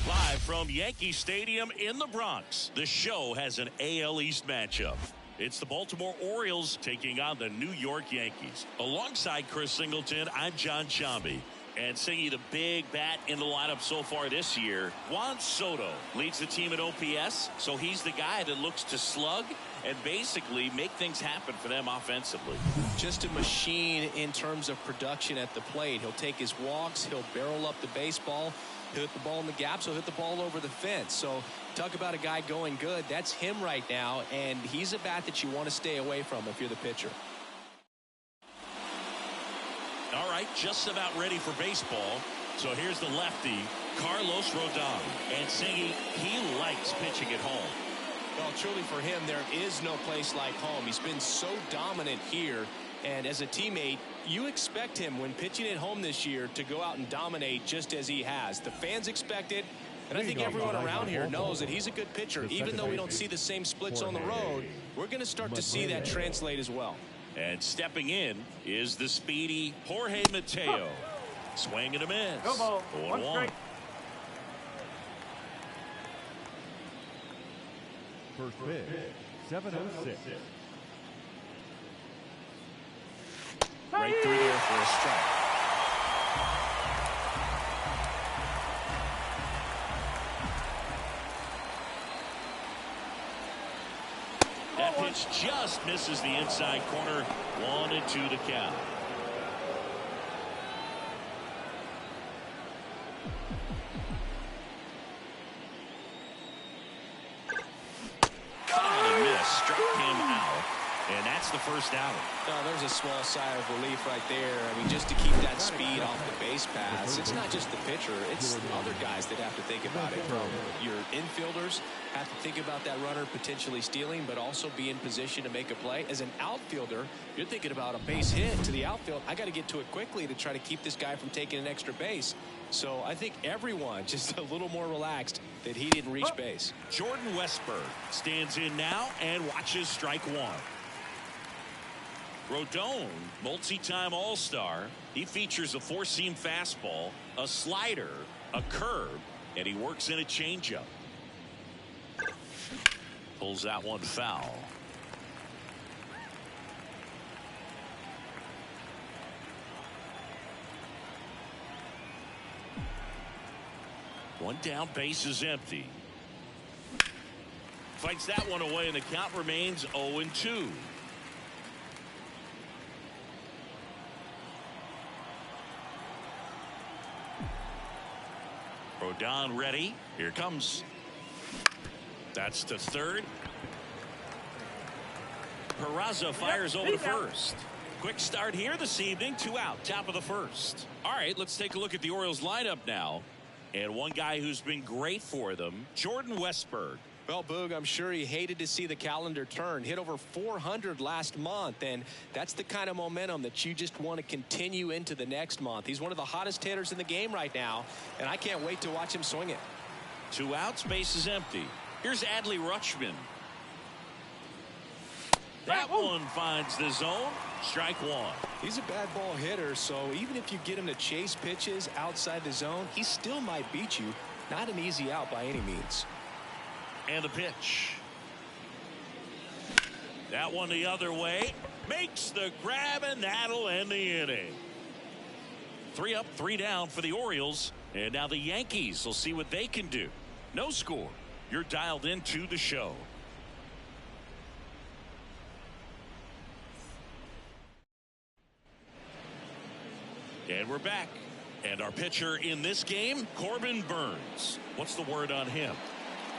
Live from Yankee Stadium in the Bronx, the show has an AL East matchup. It's the Baltimore Orioles taking on the New York Yankees. Alongside Chris Singleton, I'm John Chambi. And singing the big bat in the lineup so far this year, Juan Soto leads the team in OPS, so he's the guy that looks to slug and basically make things happen for them offensively. Just a machine in terms of production at the plate. He'll take his walks, he'll barrel up the baseball, he'll hit the ball in the gaps, he'll hit the ball over the fence. So talk about a guy going good. That's him right now, and he's a bat that you want to stay away from if you're the pitcher. All right, just about ready for baseball. So here's the lefty, Carlos Rodon. And Singy, he likes pitching at home. Well, truly for him, there is no place like home. He's been so dominant here. And as a teammate, you expect him when pitching at home this year to go out and dominate just as he has. The fans expect it. And I think everyone around here knows that he's a good pitcher. Even though we don't see the same splits on the road, we're going to start to see that translate as well. And stepping in is the speedy Jorge Mateo. Swing and a miss. 0-1. First pitch, 7-0-6. Right through there for a strike. That pitch just misses the inside corner. 1-2 to count. Struck him out, and that's the first out. There's a small sigh of relief right there. I mean, just to keep that speed off the base paths. It's not just the pitcher, it's the other guys that have to think about it. From your infielders have to think about that runner potentially stealing, but also be in position to make a play. As an outfielder, you're thinking about a base hit to the outfield. I got to get to it quickly to try to keep this guy from taking an extra base. So I think everyone just a little more relaxed that he didn't reach base. Jordan Westburg stands in now and watches strike one. Rodon, multi-time All-Star. He features a four-seam fastball, a slider, a curve, and he works in a changeup. Pulls that one foul. One down, base is empty. Fights that one away, and the count remains 0-2. Rodon ready. Here comes. That's to third. Peraza fires over to first. Quick start here this evening. 2 out, top of the first. All right, let's take a look at the Orioles lineup now. And one guy who's been great for them, Jordan Westburg. Well, Boog, I'm sure he hated to see the calendar turn. Hit over 400 last month, and that's the kind of momentum that you just want to continue into the next month. He's one of the hottest hitters in the game right now, and I can't wait to watch him swing it. 2 outs, base is empty. Here's Adley Rutschman. That one finds the zone. Strike one. He's a bad ball hitter, so even if you get him to chase pitches outside the zone, he still might beat you. Not an easy out by any means. And the pitch. That one the other way. Makes the grab, and that'll end the inning. 3 up, 3 down for the Orioles. And now the Yankees will see what they can do. No score. You're dialed into the show. And we're back. And our pitcher in this game, Corbin Burnes. What's the word on him?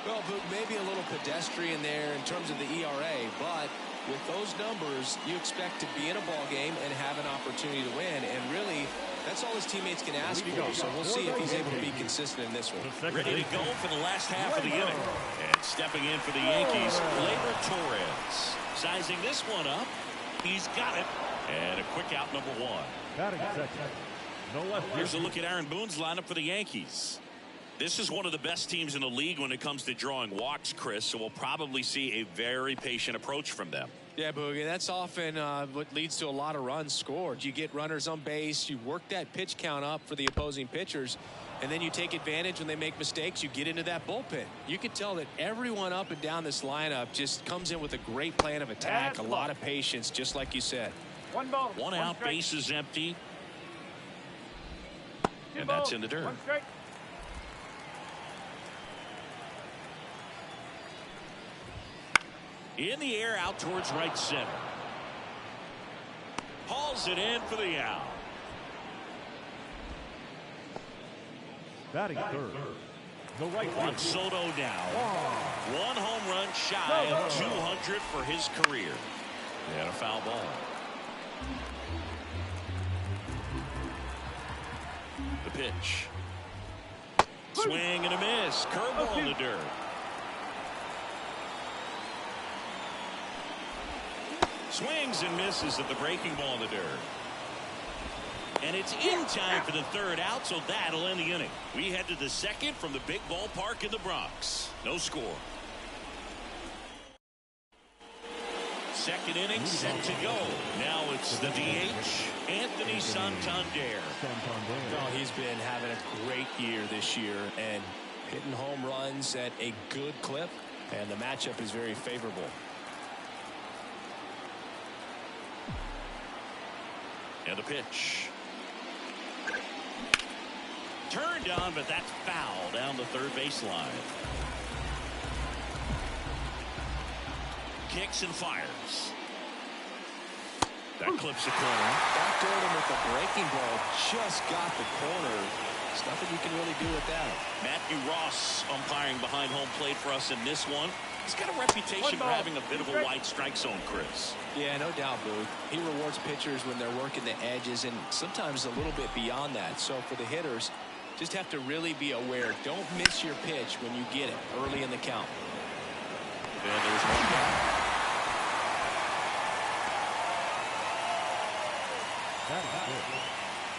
Well, maybe a little pedestrian there in terms of the ERA, but with those numbers, you expect to be in a ball game and have an opportunity to win. And really, that's all his teammates can ask for. So we'll see if he's able to be consistent in this one. Ready to go for the last half of the inning. And stepping in for the Yankees, Gleyber Torres. Sizing this one up. He's got it. And a quick out, number 1. Batting second. No left. Here's a look at Aaron Boone's lineup for the Yankees. This is one of the best teams in the league when it comes to drawing walks, Chris, so we'll probably see a very patient approach from them. Yeah, Boogie, that's often what leads to a lot of runs scored. You get runners on base, you work that pitch count up for the opposing pitchers, and then you take advantage when they make mistakes. You get into that bullpen. You can tell that everyone up and down this lineup just comes in with a great plan of attack, a lot of patience, just like you said. One ball. One out, strike. base is empty. Two And that's balls, in the dirt. one strike. In the air, out towards right center. Hauls it in for the out. Batting third. No right. Juan Soto now. 1 home run shy of 200 for his career. And a foul ball. The pitch. Swing and a miss. Curveball in the dirt. Swings and misses at the breaking ball in the dirt. And it's in time for the third out, so that'll end the inning. We head to the second from the big ballpark in the Bronx. No score. Second inning set to go. Now it's the DH, Anthony Santander. Oh, he's been having a great year this year and hitting home runs at a good clip, and the matchup is very favorable. And the pitch. Turned on, but that's foul down the third baseline. Kicks and fires. That clips the corner. Backdoored him with the breaking ball. Just got the corner. There's nothing you can really do with that. Matthew Ross umpiring behind home plate for us in this one. He's got a reputation for having a bit of a wide strike zone, Chris. Yeah, no doubt, Booth. He rewards pitchers when they're working the edges and sometimes a little bit beyond that. So for the hitters, just have to really be aware. Don't miss your pitch when you get it early in the count. And there's one down.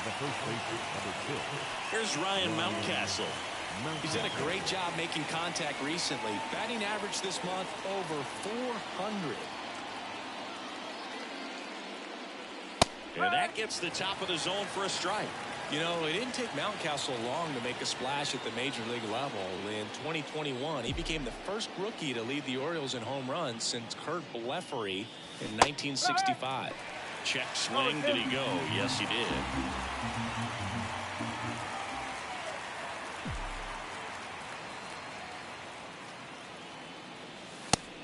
The first baseman, number 2. Here's Ryan Mountcastle. He's done a great job making contact recently. Batting average this month over 400. And that gets the top of the zone for a strike. You know, it didn't take Mountcastle long to make a splash at the major league level. In 2021, he became the first rookie to lead the Orioles in home runs since Kurt Blefary in 1965. Check swing. Did he go? Yes, he did.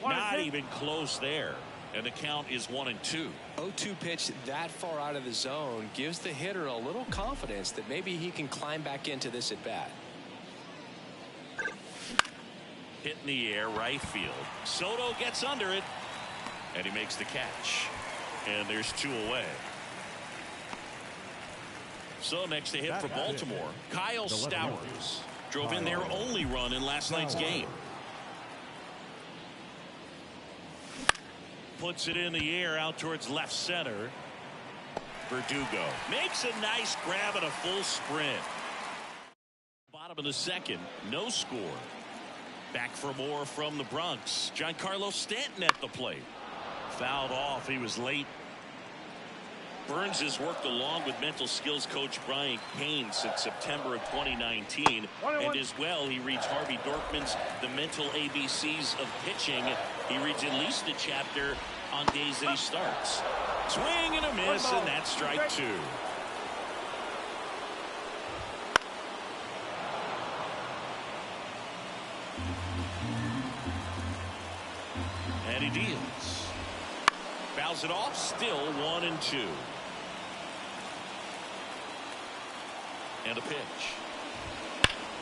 Not even close there. And the count is 1-2. 0-2 pitch that far out of the zone gives the hitter a little confidence that maybe he can climb back into this at bat. Hit in the air, right field. Soto gets under it. And he makes the catch. And there's 2 away. So next to hit for Baltimore, Kyle Stowers. Drove in their only run in last night's game. Puts it in the air out towards left center. Verdugo makes a nice grab and a full sprint. Bottom of the second, no score. Back for more from the Bronx. Giancarlo Stanton at the plate. Fouled off. He was late. Burns has worked along with mental skills coach Brian Kane since September of 2019. And as well, he reads Harvey Dorkman's The Mental ABCs of Pitching. He reads at least a chapter on days that he starts. Swing and a miss, and that's strike two. And he deals. Fouls it off, still 1-2. And a pitch.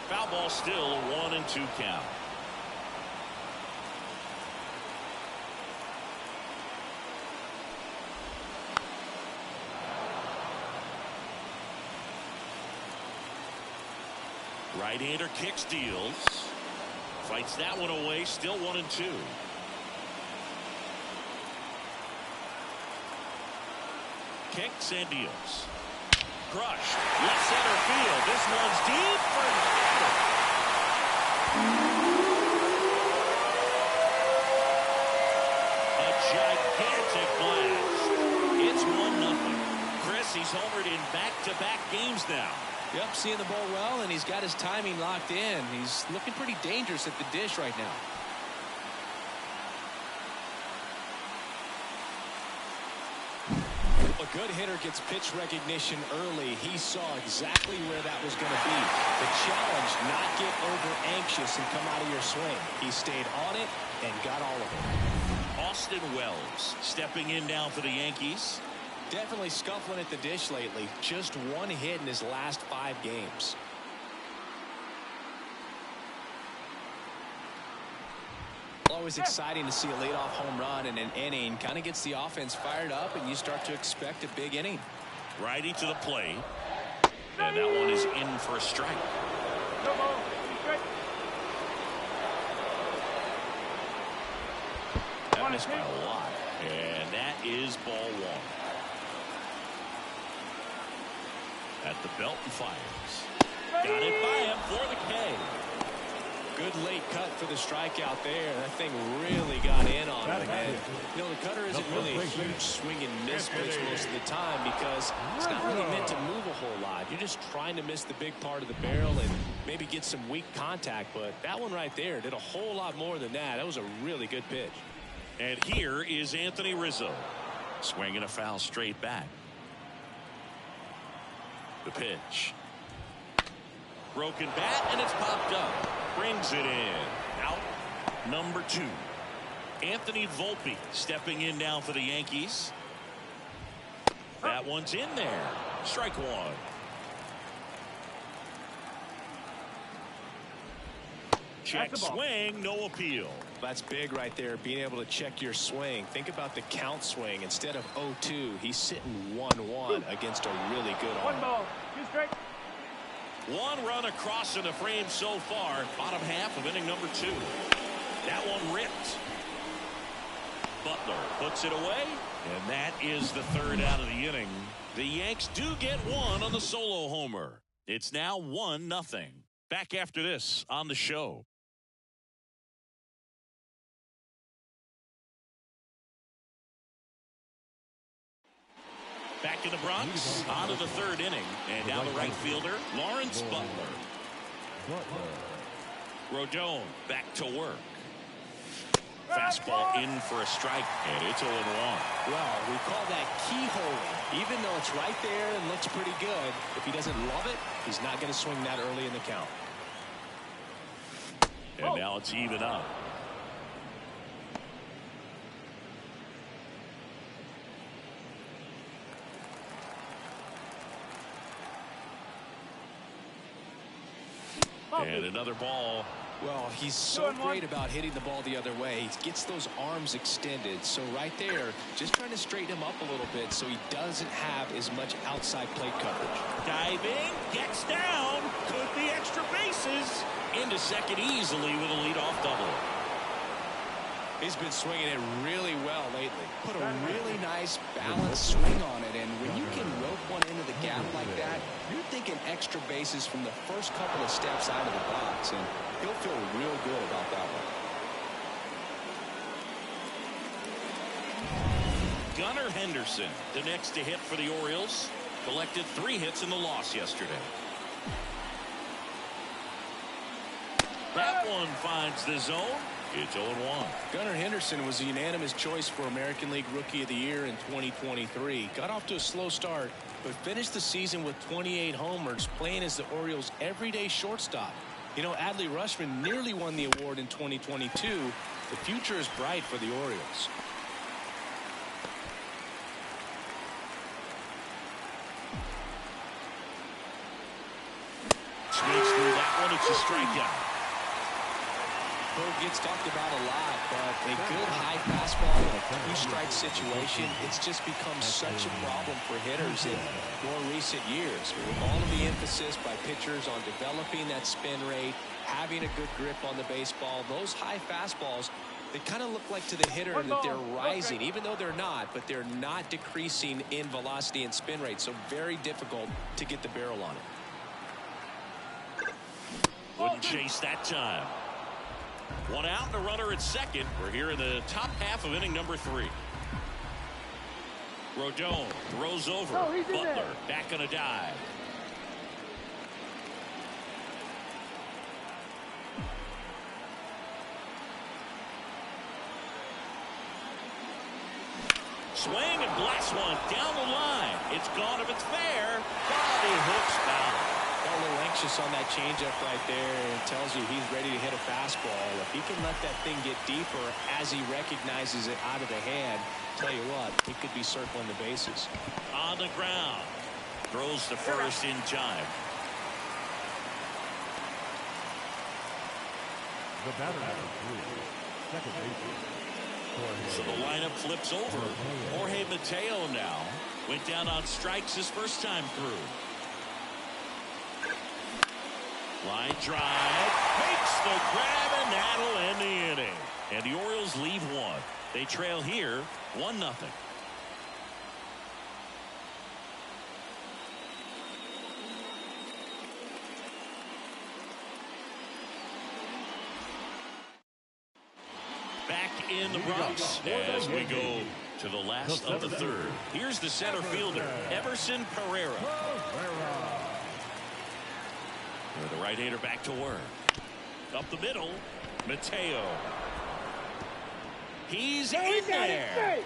Foul ball, still a 1-2 count. Right-hander kicks, deals. Fights that one away, still 1-2. Kicks and deals. Crushed. Left center field. This one's deep for a gigantic blast. It's 1-0. Chris, he's homered in back-to-back games now. Yep, seeing the ball well, and he's got his timing locked in. He's looking pretty dangerous at the dish right now. A good hitter gets pitch recognition early. He saw exactly where that was going to be. The challenge, not get over anxious and come out of your swing. He stayed on it and got all of it. Austin Wells stepping in now for the Yankees. Definitely scuffling at the dish lately. Just one hit in his last 5 games. Always exciting to see a leadoff home run in an inning. Kind of gets the offense fired up, and you start to expect a big inning. Righty to the plate. And that one is in for a strike. That missed by a lot. And that is ball 1. At the belt and fires. Got it by him for the K. Good late cut for the strikeout there. That thing really got in on him. And, you know, the cutter isn't really a huge swing and miss pitch most of the time because it's not really meant to move a whole lot. You're just trying to miss the big part of the barrel and maybe get some weak contact. But that one right there did a whole lot more than that. That was a really good pitch. And here is Anthony Rizzo. Swinging a foul straight back. The pitch. Broken bat, and it's popped up. Brings it in. Out number 2. Anthony Volpe stepping in now for the Yankees. That one's in there. Strike 1. Check swing, no appeal. That's big right there, being able to check your swing. Think about the count swing. Instead of 0-2, he's sitting 1-1 against a really good arm. 1 ball, 2 strikes. 1 run across in the frame so far. Bottom half of inning number 2. That one ripped. Butler puts it away, and that is the 3rd out of the inning. The Yanks do get 1 on the solo homer. It's now 1-0. Back after this on the show. Back in the Bronx, on to the 3rd inning, and now the right fielder, Lawrence Butler. Rodon back to work. Fastball in for a strike, and it's 0-1. Well, we call that keyhole. Even though it's right there and looks pretty good, if he doesn't love it, he's not going to swing that early in the count. And now it's even up. And another ball. Well, he's so great about hitting the ball the other way. He gets those arms extended. So right there, just trying to straighten him up a little bit so he doesn't have as much outside plate coverage. Diving, gets down, could be extra bases. Into second easily with a leadoff double. He's been swinging it really well lately. Put a really nice balanced swing on it, and when you can rope one into the gap like that, you're thinking extra bases from the first couple of steps out of the box, and he'll feel real good about that one. Gunnar Henderson, the next to hit for the Orioles. Collected 3 hits in the loss yesterday. That one finds the zone. It's 0-1. Gunnar Henderson was a unanimous choice for American League Rookie of the Year in 2023. Got off to a slow start, but finished the season with 28 homers, playing as the Orioles' everyday shortstop. You know, Adley Rutschman nearly won the award in 2022. The future is bright for the Orioles. Swings through that one. It's a strikeout. Gets talked about a lot, but a good high fastball in a 2-strike situation, it's just become such a problem for hitters in more recent years. With all of the emphasis by pitchers on developing that spin rate, having a good grip on the baseball, those high fastballs, they kind of look like to the hitter that they're rising, even though they're not, but they're not decreasing in velocity and spin rate, so very difficult to get the barrel on it. Wouldn't chase that time. 1 out and a runner at second. We're here in the top half of inning number 3. Rodon throws over. Butler back on a dive. Swing and blast one down the line. It's gone if it's fair. Bobby hooks foul. A little anxious on that changeup right there. It tells you he's ready to hit a fastball. If he can let that thing get deeper as he recognizes it out of the hand, tell you what, he could be circling the bases. On the ground. Throws to first in time. The batter number 3, second baseman. So the lineup flips over. Jorge Mateo now went down on strikes his first time through. Line drive, makes the grab, and that'll end the inning. And the Orioles leave 1. They trail here 1-0. Back in the Bronx as we go to the last of the 3rd. Here's the center fielder, Everson Pereira. The right-hander back to work. Up the middle, Mateo. He's in there.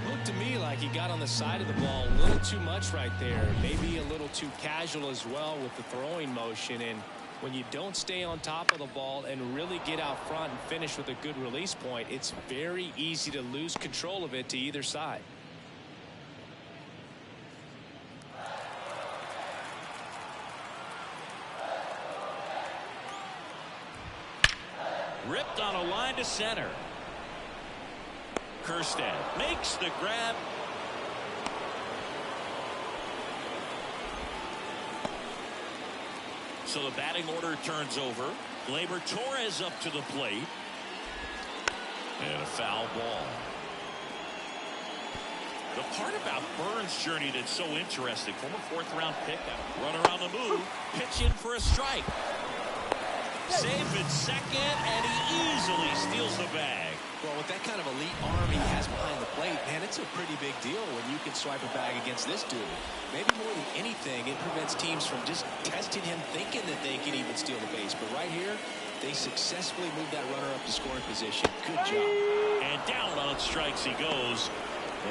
Looked to me like he got on the side of the ball a little too much right there. Maybe a little too casual as well with the throwing motion. And when you don't stay on top of the ball and really get out front and finish with a good release point, it's very easy to lose control of it to either side. Ripped on a line to center. Kjerstad makes the grab. So the batting order turns over. Gleyber Torres up to the plate. And a foul ball. The part about Burns' journey that's so interesting, former 4th-round pickup, runner on the move, pitch in for a strike. Safe at second, and he easily steals the bag. Well, with that kind of elite arm he has behind the plate, man, it's a pretty big deal when you can swipe a bag against this dude. Maybe more than anything, it prevents teams from just testing him thinking that they can even steal the base. But right here, they successfully moved that runner up to scoring position. Good job. And down on strikes he goes,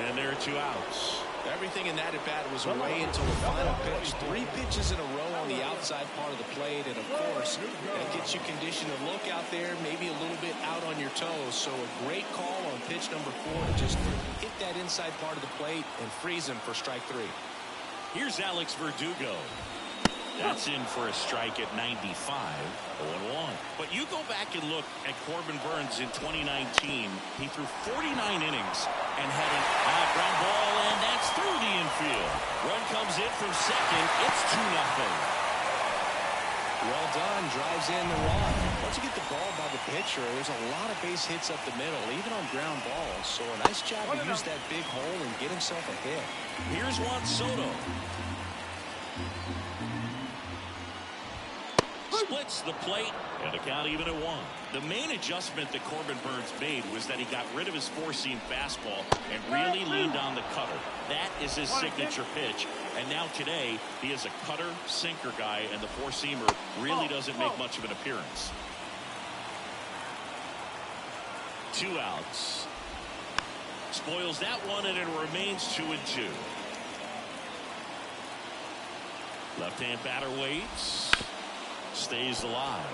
and there are 2 outs. Everything in that at-bat was away until the final pitch. 3 pitches in a row on the outside part of the plate, and of course, that gets you conditioned to look out there, maybe a little bit out on your toes. So a great call on pitch number 4 to just hit that inside part of the plate and freeze him for strike 3. Here's Alex Verdugo. That's in for a strike at 95, 0-1. But you go back and look at Corbin Burns in 2019. He threw 49 innings and had an ground ball, and that's through the infield. Run comes in from second. It's 2-0. Well done. Drives in the run. Once you get the ball by the pitcher, there's a lot of base hits up the middle, even on ground balls. So a nice job to use that big hole and get himself a hit. Here's Juan Soto. splits the plate, and the count even at 1. The main adjustment that Corbin Burnes made was that he got rid of his four-seam fastball and really leaned on the cutter. That is his signature pitch. And now today, he is a cutter, sinker guy, and the four-seamer really doesn't make much of an appearance. 2 outs. Spoils that one, and it remains 2-2. Left-hand batter waits. Stays alive.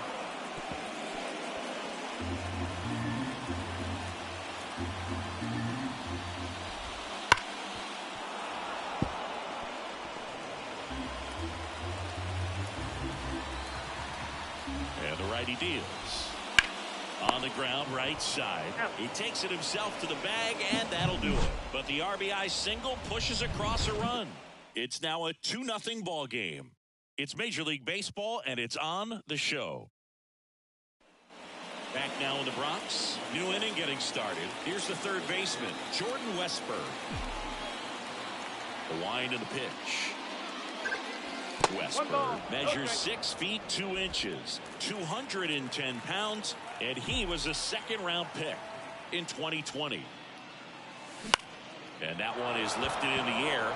And the righty deals. On the ground, right side. He takes it himself to the bag, and that'll do it. But the RBI single pushes across a run. It's now a 2-0 ball game. It's Major League Baseball, and it's on the show. Back now in the Bronx. New inning getting started. Here's the third baseman, Jordan Westburg. The wind of the pitch. Westburg measures 6 feet 2 inches, 210 pounds, and he was a second-round pick in 2020. And that one is lifted in the air,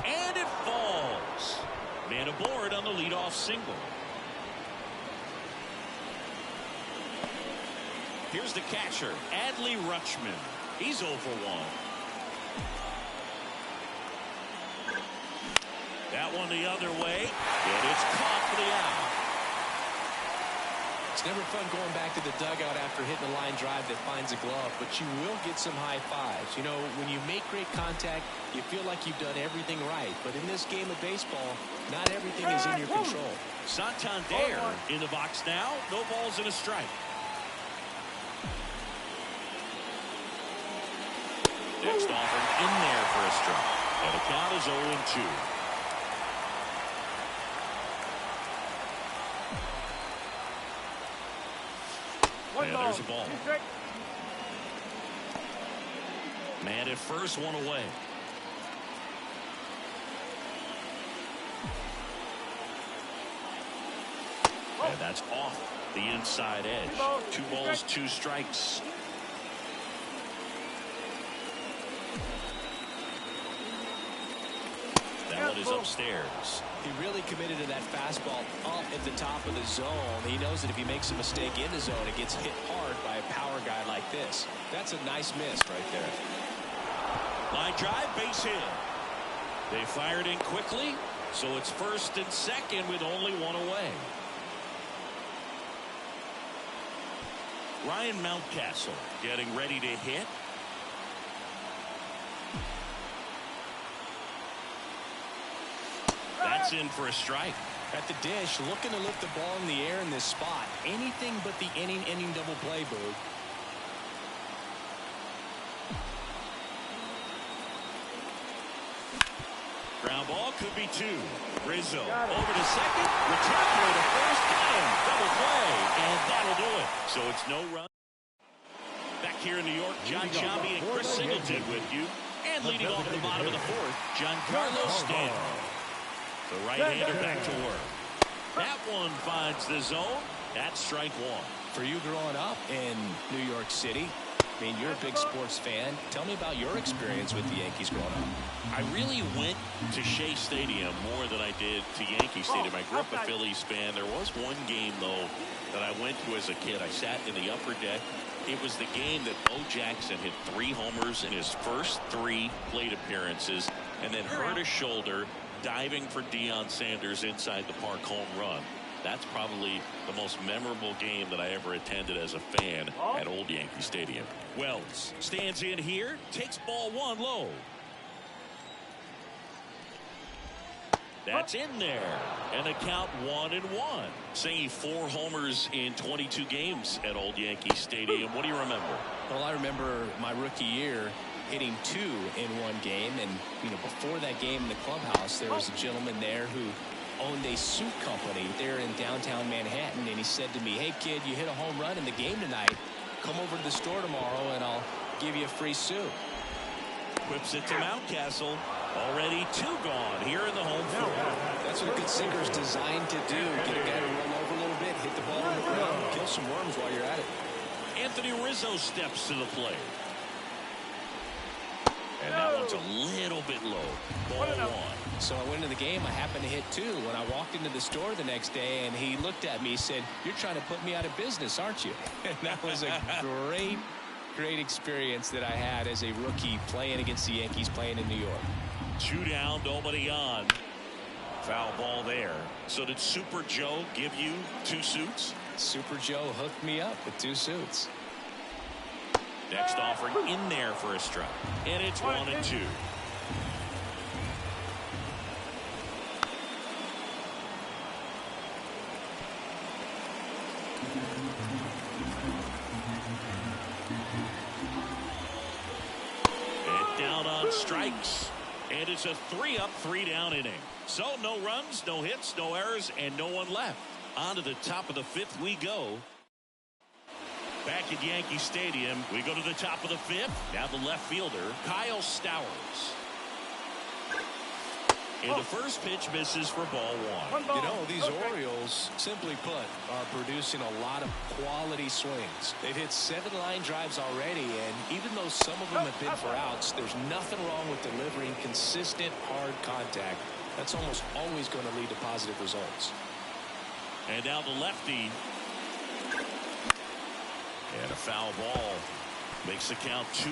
and it falls. Man aboard on the leadoff single. Here's the catcher, Adley Rutschman. He's 0 for 1. That one the other way, and it's caught for the out. It's never fun going back to the dugout after hitting a line drive that finds a glove, but you will get some high fives. You know, when you make great contact, you feel like you've done everything right. But in this game of baseball, not everything is in your control. Santander in the box now. No balls and a strike. Next offer in there for a strike. And the count is 0-2. And there's a ball. Man at first, one away. And that's off the inside edge. 2 balls, 2 strikes. That one is upstairs. He really committed to that fastball up at the top of the zone. He knows that if he makes a mistake in the zone, it gets hit hard by a power guy like this. That's a nice miss right there. Line drive, base hit. They fired in quickly, so it's first and second with only 1 away. Ryan Mountcastle getting ready to hit. That's in for a strike. At the dish, looking to lift the ball in the air in this spot. Anything but the inning double play, Boog. Ground ball could be 2. Rizzo over to second. Return throw to first. Got him. Double play. And that'll do it. So it's no run. Back here in New York, John Chambi and Chris Singleton with you. And leading off the bottom of the 4th, Giancarlo Stanton. The right-hander back to work. That one finds the zone. That's strike 1. For you growing up in New York City, I mean, you're a big sports fan. Tell me about your experience with the Yankees growing up. I really went to Shea Stadium more than I did to Yankee Stadium. I grew up a Phillies fan. There was one game, though, that I went to as a kid. I sat in the upper deck. It was the game that Bo Jackson hit 3 homers in his first 3 plate appearances and then hurt his shoulder diving for Deion Sanders inside the park home run. That's probably the most memorable game that I ever attended as a fan at Old Yankee Stadium. Wells stands in here, takes ball 1 low. That's in there, and the count 1-1. Saying 4 homers in 22 games at Old Yankee Stadium. What do you remember? Well, I remember my rookie year hitting 2 in 1 game, and you know, before that game in the clubhouse, there was a gentleman there who owned a suit company there in downtown Manhattan, and he said to me, "Hey kid, you hit a home run in the game tonight. Come over to the store tomorrow and I'll give you a free suit." Whips it to Mountcastle. Already 2 gone here in the home 4th. That's what a good sinker is designed to do. Get a guy to roll over a little some worms while you're at it. Anthony Rizzo steps to the plate. And that one's a little bit low. Ball 1. So I went into the game. I happened to hit 2 when I walked into the store the next day, and he looked at me and said, "You're trying to put me out of business, aren't you?" And that was a great experience that I had as a rookie playing against the Yankees, playing in New York. 2 down, nobody on. Foul ball there. So did Super Joe give you 2 suits? Super Joe hooked me up with 2 suits. Next offering in there for a strike. And it's 1-2. And down on strikes. And it's a 3-up, 3-down inning. So no runs, no hits, no errors, and no one left. On to the top of the 5th we go. Back at Yankee Stadium, we go to the top of the 5th. Now the left fielder, Kyle Stowers. And the first pitch misses for ball 1. You know, these Orioles, simply put, are producing a lot of quality swings. They've hit 7 line drives already, and even though some of them have been for outs, there's nothing wrong with delivering consistent, hard contact. That's almost always going to lead to positive results. And now the lefty. And a foul ball makes the count 2-1.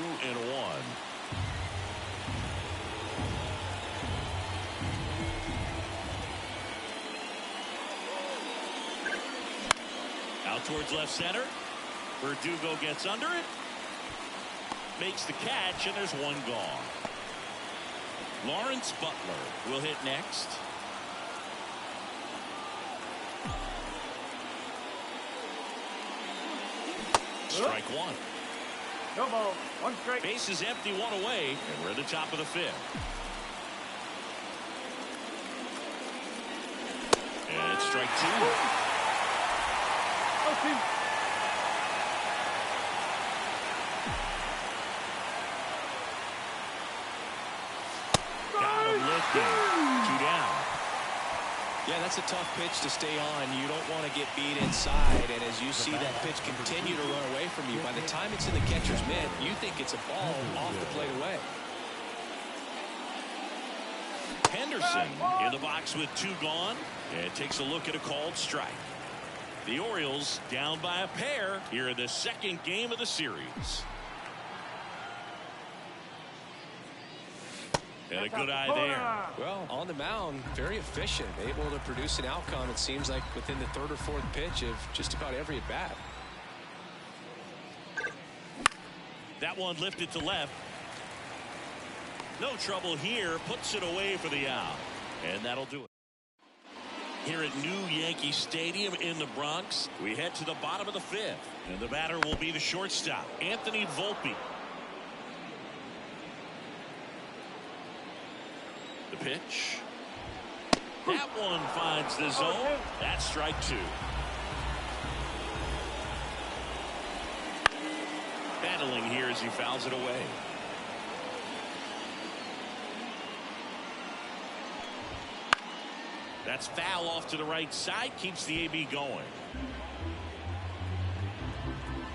Out towards left center. Verdugo gets under it. Makes the catch, and there's 1 gone. Lawrence Butler will hit next. Strike 1. No ball. 1 strike. Base is empty, 1 away, and we're at the top of the 5th. And it's strike 2. Got him lifting. 2 down. Yeah, that's a tough pitch to stay on. You don't want to get beat inside, and as you see that pitch continue to run away from you, by the time it's in the catcher's mitt, you think it's a ball off the plate away. Henderson in the box with 2 gone, and takes a look at a called strike. The Orioles down by a pair here in the 2nd game of the series. And a good eye there. Well, on the mound, very efficient, able to produce an outcome, it seems like, within the 3rd or 4th pitch of just about every at bat. That one lifted to left. No trouble here. Puts it away for the out. And that'll do it. Here at New Yankee Stadium in the Bronx, we head to the bottom of the 5th. And the batter will be the shortstop, Anthony Volpe. The pitch. That one finds the zone. That's strike 2. Battling here as he fouls it away. That's foul off to the right side. Keeps the AB going.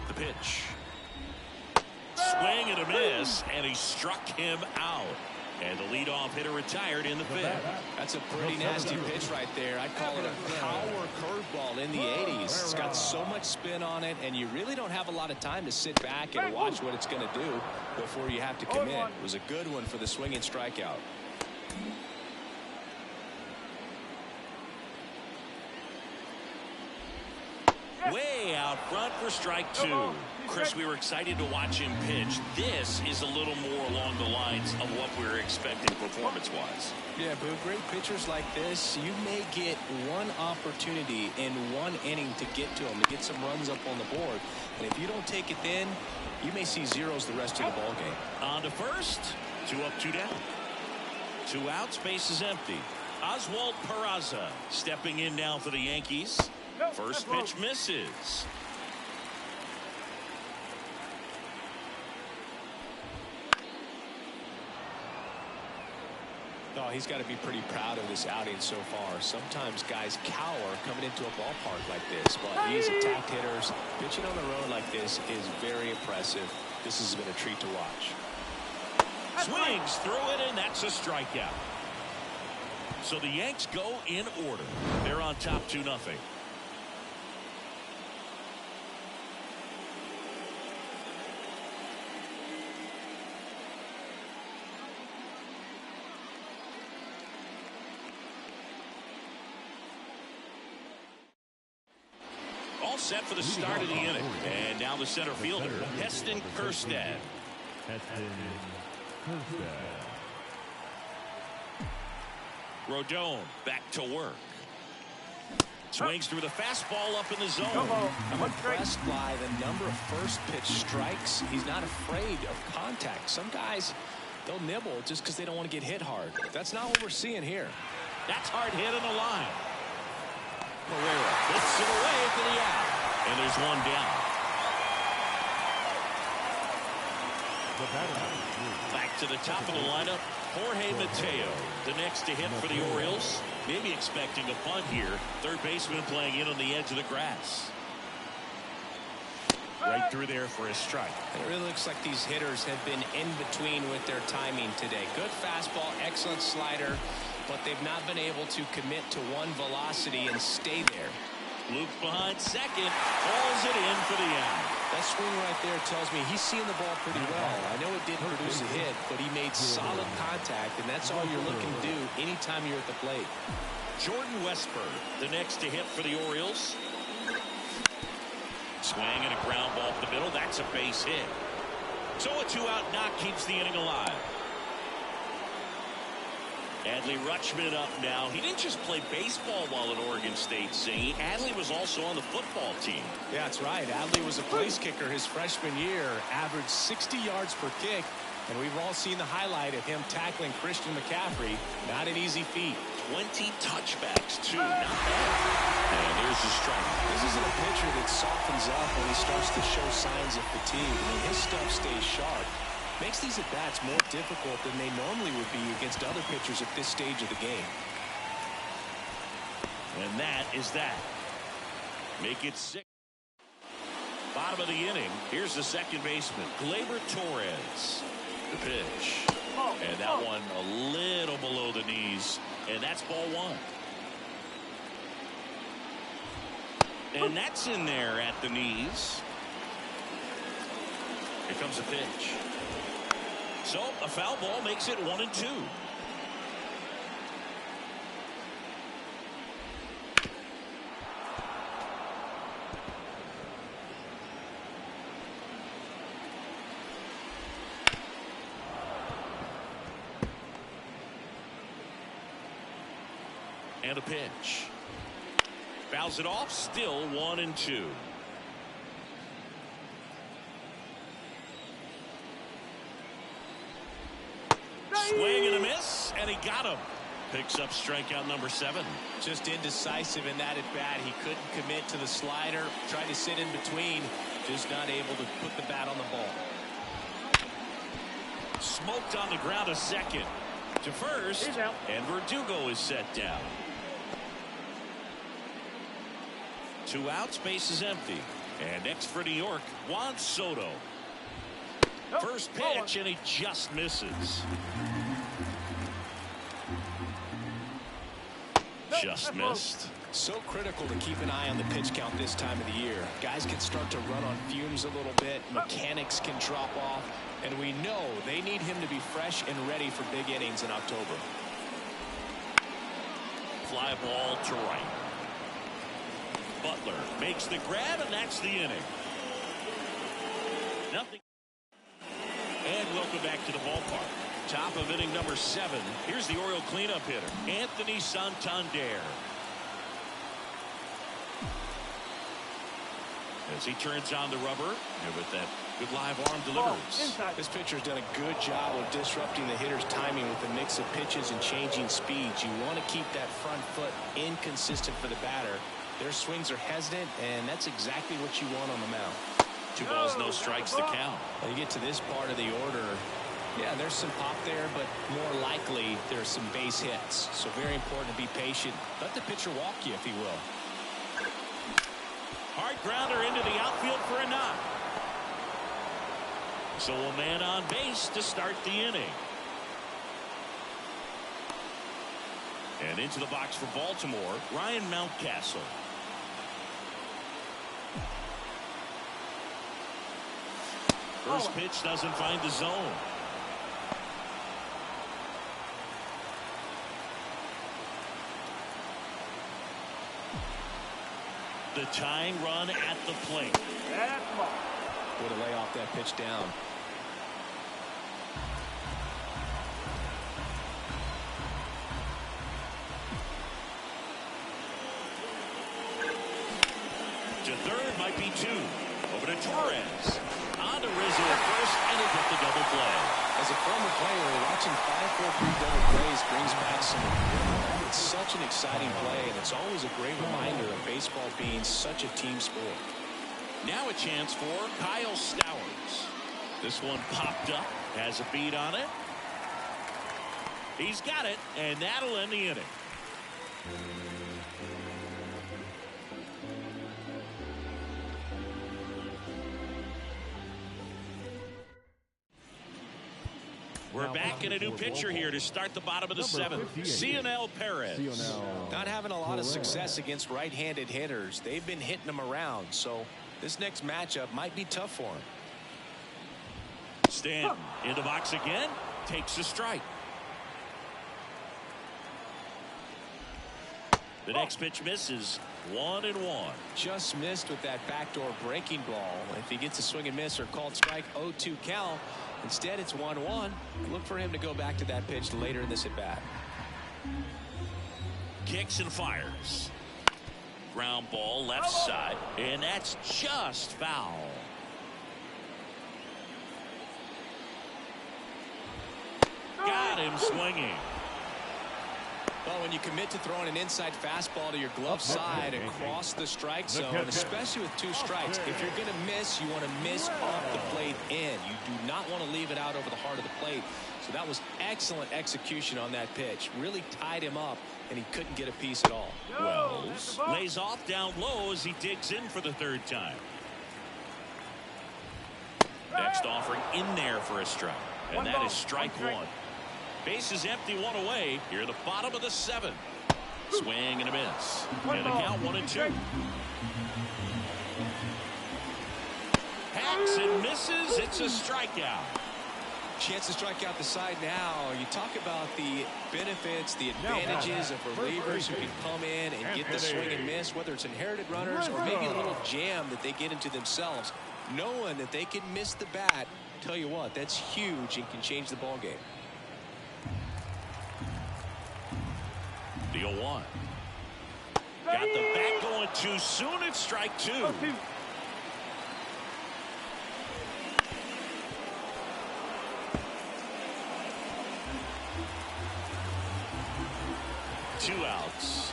The pitch. Swing and a miss, and he struck him out. And the leadoff hitter retired in the 5th. That's a pretty nasty pitch right there. I'd call it a power curveball in the 80s. It's got so much spin on it, and you really don't have a lot of time to sit back and watch what it's going to do before you have to commit. It was a good one for the swinging strikeout. Way out front for strike 2. Chris, we were excited to watch him pitch. This is a little more along the lines of what we were expecting performance-wise. Yeah, Boo, great pitchers like this, you may get one opportunity in 1 inning to get to them, to get some runs up on the board. And if you don't take it then, you may see zeros the rest of the ball game. On to first. 2 up, 2 down. 2 outs, base is empty. Oswald Peraza stepping in now for the Yankees. First pitch misses. Oh, he's got to be pretty proud of this outing so far. Sometimes guys cower coming into a ballpark like this, but he's attacked hitters. Pitching on the road like this is very impressive. This has been a treat to watch. Swings through it, and that's a strikeout. So the Yanks go in order. They're on top 2-0. All set for the start of the inning. And now the center fielder, Heston Kjerstad. Rodon back to work. Swings through the fastball up in the zone. I'm impressed by the number of first pitch strikes. He's not afraid of contact. Some guys, they'll nibble just because they don't want to get hit hard. That's not what we're seeing here. That's hard hit on the line. Pereira hits it away for the out. And there's one down. Back to the top of the lineup, Jorge Mateo, the next to hit for the Orioles. Maybe expecting a bunt here. Third baseman playing in on the edge of the grass. Right through there for a strike. And it really looks like these hitters have been in between with their timing today. Good fastball, excellent slider, but they've not been able to commit to one velocity and stay there. Luke behind second, hauls it in for the out. That swing right there tells me he's seeing the ball pretty well. I know it didn't produce a hit, but he made solid contact, and that's all you're looking to do anytime you're at the plate. Jordan Westburg, the next to hit for the Orioles. Swing and a ground ball up the middle. That's a base hit. So a 2-out knock keeps the inning alive. Adley Rutschman up now. He didn't just play baseball while at Oregon State, Zane. Adley was also on the football team. Yeah, that's right. Adley was a place kicker his freshman year, averaged 60 yards per kick, and we've all seen the highlight of him tackling Christian McCaffrey. Not an easy feat. 20 touchbacks, too. Not bad. And there's the strike. This isn't a pitcher that softens up when he starts to show signs of fatigue. I mean, his stuff stays sharp. Makes these at-bats more difficult than they normally would be against other pitchers at this stage of the game. And that is that. Make it 6. Bottom of the inning. Here's the second baseman, Gleyber Torres. The pitch. And that one a little below the knees. And that's ball one. And that's in there at the knees. Here comes a pitch. So a foul ball makes it 1-2. And a pitch. Fouls it off, still 1-2. Swing and a miss, and he got him. Picks up strikeout number 7. Just indecisive in that at bat. He couldn't commit to the slider. Tried to sit in between. Just not able to put the bat on the ball. Smoked on the ground a second. To first, and Verdugo is set down. 2 outs, base is empty. And next for New York, Juan Soto. First pitch, and he just misses. Just missed. So critical to keep an eye on the pitch count this time of the year. Guys can start to run on fumes a little bit. Mechanics can drop off. And we know they need him to be fresh and ready for big innings in October. Fly ball to right. Butler makes the grab, and that's the inning. Nothing. And welcome back to the ballpark. Top of inning number 7. Here's the Oriole cleanup hitter, Anthony Santander. As he turns on the rubber, and with that good live arm delivers. This pitcher's done a good job of disrupting the hitter's timing with a mix of pitches and changing speeds. You want to keep that front foot inconsistent for the batter. Their swings are hesitant, and that's exactly what you want on the mound. 2 balls, no strikes, the count. When you get to this part of the order, Yeah, there's some pop there, but more likely there's some base hits. So very important to be patient. Let the pitcher walk you, if he will. Hard grounder into the outfield for a knock. So a man on base to start the inning. And into the box for Baltimore, Ryan Mountcastle. First pitch doesn't find the zone. The tying run at the plate. Way to lay off that pitch down. To third might be two. Over to Torres. On to Rizzo at first, and he'll get the double play. As a former player, watching 5-4-3 double plays brings back some adrenaline. It's such an exciting play, and it's always a great reminder of baseball being such a team sport. Now a chance for Kyle Stowers. This one popped up, has a beat on it. He's got it, and that'll end the inning. We're back in a new pitcher here to start the bottom of the seventh. Cionel Perez. Not having a lot of success against right-handed hitters. They've been hitting them around, so this next matchup might be tough for him. Stanton in the box again. Takes a strike. The next pitch misses. 1-1. Just missed with that backdoor breaking ball. If he gets a swing and miss or called strike, 0-2 count. Instead, it's 1-1. Look for him to go back to that pitch later in this at bat. Kicks and fires. Ground ball left side, and that's just foul. Got him swinging. Well, when you commit to throwing an inside fastball to your glove side across the strike zone, especially with two strikes, if you're going to miss, you want to miss off the plate in. You do not want to leave it out over the heart of the plate. So that was excellent execution on that pitch. Really tied him up, and he couldn't get a piece at all. Wells lays off down low as he digs in for the third time. Next offering in there for a strike, and that is strike one. Base is empty, one away. Here at the bottom of the seventh. Swing and a miss. And the count 1-2. Hacks and misses. It's a strikeout. Chance to strike out the side now. You talk about the benefits, the advantages of relievers who can come in and get the swing and miss, whether it's inherited runners or maybe a little jam that they get into themselves. Knowing that they can miss the bat, tell you what, that's huge and can change the ball game. The 0-1. Got the bat going too soon. It's strike two. 2 outs.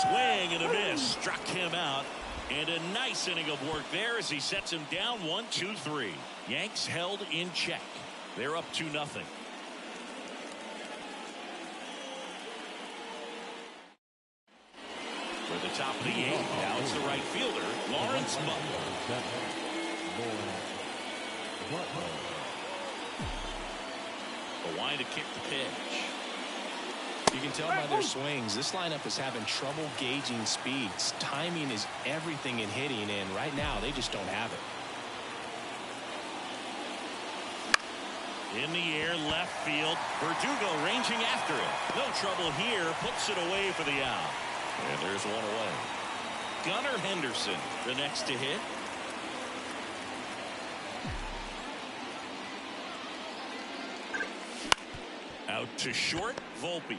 Swing and a miss. Struck him out. And a nice inning of work there as he sets him down 1-2-3. Yanks held in check. They're up 2-0. For the top of the eighth, now it's the right fielder, Lawrence Butler. A wind to kick the pitch. You can tell by their swings, this lineup is having trouble gauging speeds. Timing is everything in hitting, and right now they just don't have it. In the air, left field. Verdugo ranging after it. No trouble here. Puts it away for the out. And there's one away. Gunnar Henderson, the next to hit. Out to short, Volpe.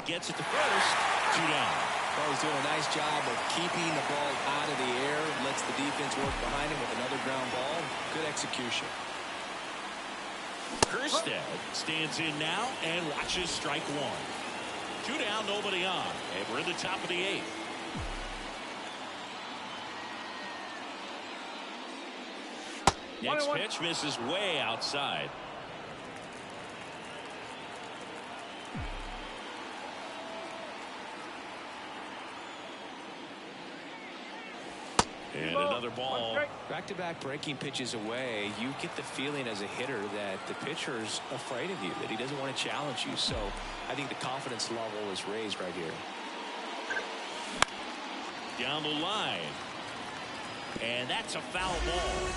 Gets it to first. 2 down. Well, he's doing a nice job of keeping the ball out of the air. Lets the defense work behind him with another ground ball. Good execution. Kerstead stands in now and watches strike one. 2 down, nobody on. And we're in the top of the eighth. Next pitch misses way outside. And another ball. Back-to-back breaking pitches away, you get the feeling as a hitter that the pitcher's afraid of you, that he doesn't want to challenge you. So I think the confidence level is raised right here. Down the line. And that's a foul ball.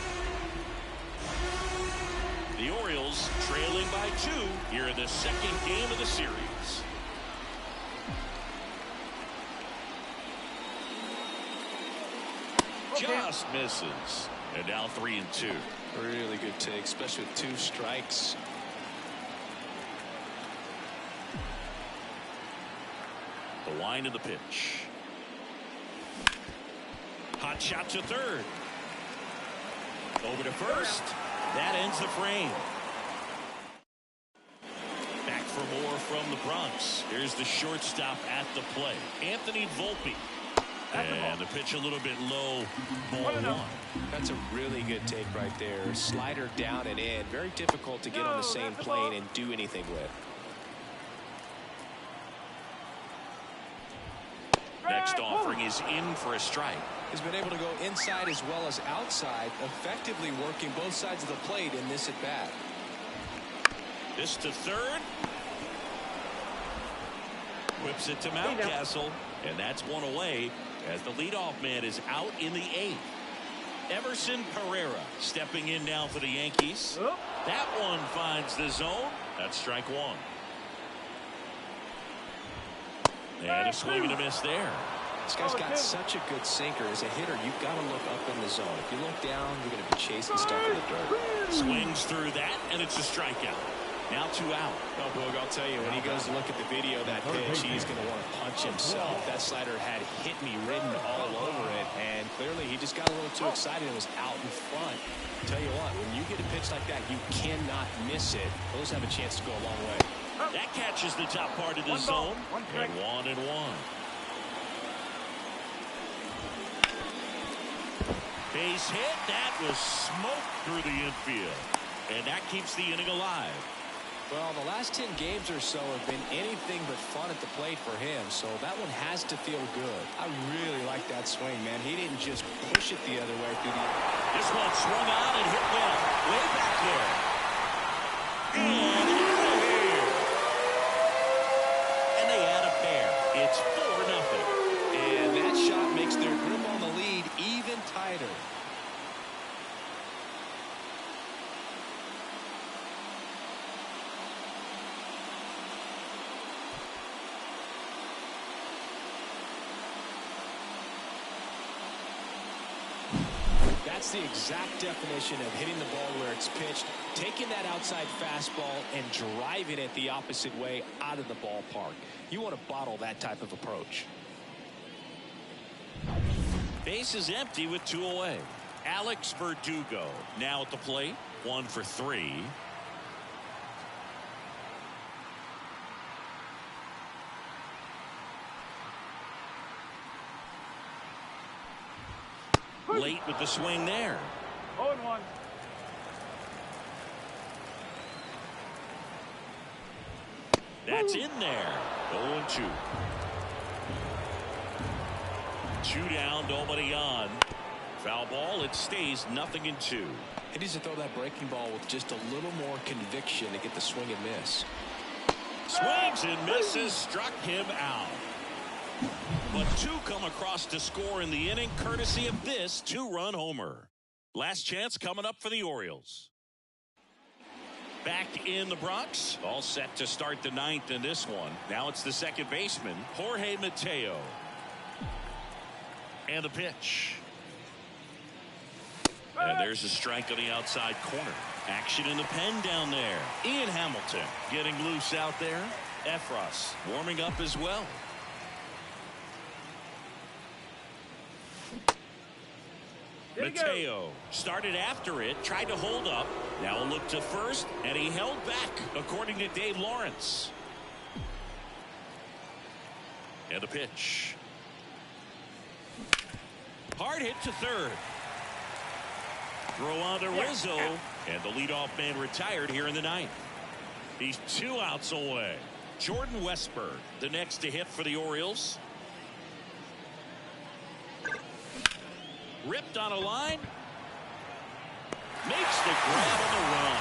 The Orioles trailing by 2 here in the second game of the series. Just misses. And now 3-2. Really good take, especially with 2 strikes. The wind of the pitch. Hot shot to third. Over to first. That ends the frame. Back for more from the Bronx. Here's the shortstop at the plate, Anthony Volpe. And the pitch a little bit low. Ball 1. That's a really good take right there. Slider down and in. Very difficult to get on the same plane and do anything with. Next offering is in for a strike. He's been able to go inside as well as outside, effectively working both sides of the plate in this at bat. This to third. Whips it to Mountcastle, and that's one away as the leadoff man is out in the 8th. Emerson Pereira stepping in now for the Yankees. That one finds the zone. That's strike 1. And a swing and a miss there. This guy's got such a good sinker. As a hitter, you've got to look up in the zone. If you look down, you're going to be chasing stuff in the dirt. Swings through that, and it's a strikeout. Now 2 out. Oh, Boog, I'll tell you, when he goes to look at the video of that pitch, he's going to want to punch himself. That slider had hit me written all over it, and clearly he just got a little too excited and was out in front. I'll tell you what, when you get a pitch like that, you cannot miss it. Those have a chance to go a long way. That catches the top part of the zone, and 1-1. Base hit. That was smoked through the infield, and that keeps the inning alive. Well, the last 10 games or so have been anything but fun at the plate for him, so that one has to feel good. I really like that swing, man. He didn't just push it the other way through the... This one swung on and hit well. Way back there. And out of here. And they add a pair. It's 4-0. And that shot makes their grip on the lead even tighter. That's the exact definition of hitting the ball where it's pitched, taking that outside fastball and driving it the opposite way out of the ballpark. You want to bottle that type of approach. Base is empty with 2 away. Alex Verdugo now at the plate, 1 for 3. Late with the swing there. 0-1. That's in there. 0-2. 2 down, nobody on. Foul ball. It stays 0-2. He needs to throw that breaking ball with just a little more conviction to get the swing and miss. Swings and misses. Struck him out. But 2 come across to score in the inning, courtesy of this 2-run homer. Last chance coming up for the Orioles. Back in the Bronx, all set to start the 9th in this one. Now it's the second baseman, Jorge Mateo. And the pitch. And there's a strike on the outside corner. Action in the pen down there. Ian Hamilton getting loose out there. Efros warming up as well. Mateo started after it, tried to hold up. Now a look to first, and he held back, according to Dave Lawrence. And the pitch. Hard hit to third. Throw on to Rizzo, and the leadoff man retired here in the ninth. He's 2 outs away. Jordan Westburg, the next to hit for the Orioles. Ripped on a line. Makes the grab on the run.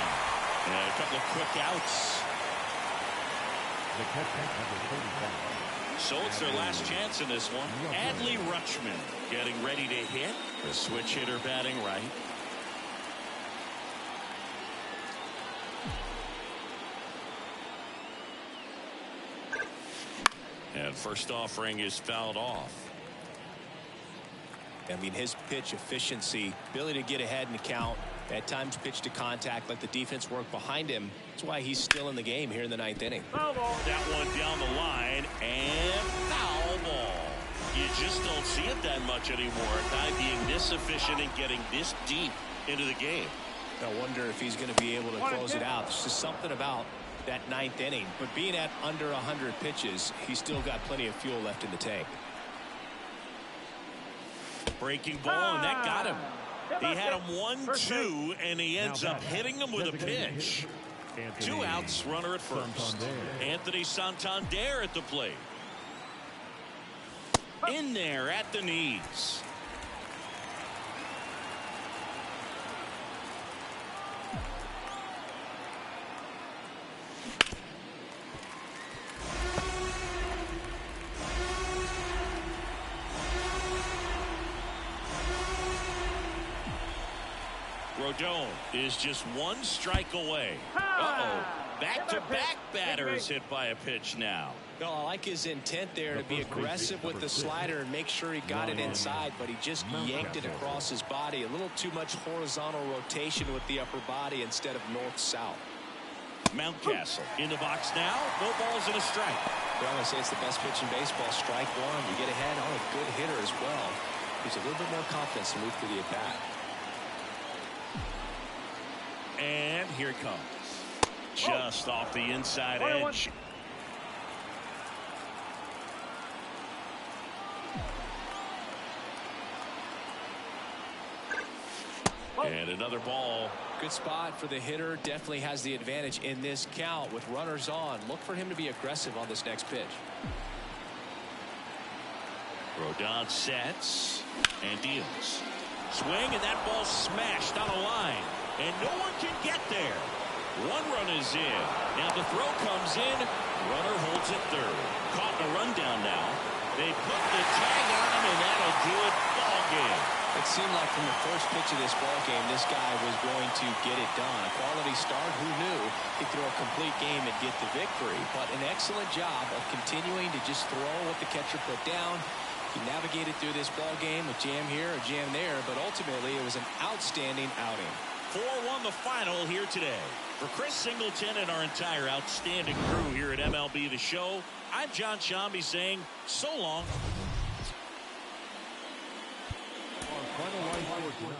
And a couple of quick outs. The catcher, number 35. So it's their last chance in this one. Adley Rutschman getting ready to hit. The switch hitter batting right. And first offering is fouled off. I mean, his pitch efficiency, ability to get ahead in the count, at times pitch to contact, let the defense work behind him. That's why he's still in the game here in the ninth inning. Foul ball. That one down the line, and foul ball. You just don't see it that much anymore. A guy being this efficient and getting this deep into the game. I wonder if he's going to be able to close it out. There's just something about that ninth inning. But being at under 100 pitches, he's still got plenty of fuel left in the tank. Breaking ball, and that got him. He had him 1-2, and he ends up hitting him with a pitch. 2 outs, runner at first. Anthony Santander at the plate. In there at the knees. Rodon is just 1 strike away. Back-to-back batters hit by a pitch now. No, I like his intent there to be aggressive with the slider and make sure he got it inside, but he just yanked it across his body. A little too much horizontal rotation with the upper body instead of north-south. Mountcastle in the box now. No balls and a strike. Well, I'm going to say it's the best pitch in baseball. Strike one. You get ahead on a good hitter as well. Gives a little bit more confidence to move through the at-bat. And here it comes. Just off the inside edge. And another ball. Good spot for the hitter. Definitely has the advantage in this count with runners on. Look for him to be aggressive on this next pitch. Rodon sets and deals. Swing, and that ball smashed on a line. And no one can get there. 1 run is in. Now the throw comes in. Runner holds it third. Caught in a rundown now. They put the tag on him, and that'll do it. Ball game. It seemed like from the first pitch of this ball game, this guy was going to get it done. A quality start. Who knew he'd throw a complete game and get the victory? But an excellent job of continuing to just throw what the catcher put down. He navigated through this ball game with jam here or jam there, but ultimately it was an outstanding outing. 4-1 the final here today. For Chris Singleton and our entire outstanding crew here at MLB The Show, I'm John Shambi saying so long. Final line score tonight.